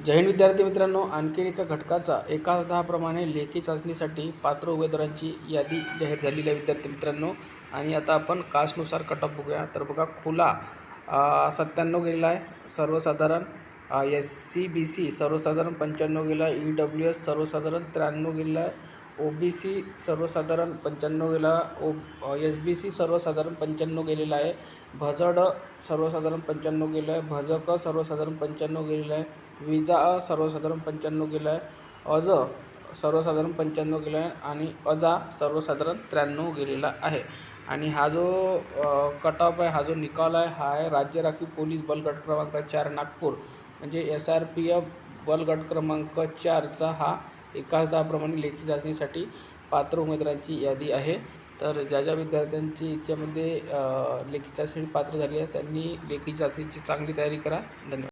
जय हिंद विद्यार्थी मित्रांनो, आणखी एका घटकाचा 1-10 प्रमाणे लेखी चाचणीसाठी पात्र उमेदवारांची यादी जाहीर झालेली आहे विद्यार्थी मित्रांनो. आणि आता आपण कास्टनुसार कट ऑफ बघूया. तर बघा, खुला 97 गेलेला आहे सर्वसाधारण, SC-BC सर्वसाधारण 95 गेला आहे, EWS सर्वसाधारण 93 गेलेला आहे, OBC सर्वसाधारण 95 गेला, SBC सर्वसाधारण 95 गेलेला आहे, भजड सर्वसाधारण 95 गेलं आहे, भजक सर्वसाधारण 95 गेलेलं आहे, विजा सर्वसाधारण 95 गेलं आहे, अज सर्वसाधारण 95 गेलं आहे आणि अजा सर्वसाधारण 93 गेलेला आहे. आणि हा जो कट ऑफ आहे, हा जो निकाल आहे, हा आहे राज्य राखीव पोलीस बल गट क्रमांक 4 नागपूर, म्हणजे SRPF बल गट क्रमांक 4चा हा 1-10 प्रमाणे लेखी चाचणीसाठी पात्र उमेदवारांची यादी आहे. तर ज्या विद्यार्थ्यांची याच्यामध्ये लेखी चाचणी पात्र झाली आहे त्यांनी लेखी चाचणीची चांगली तयारी करा. धन्यवाद.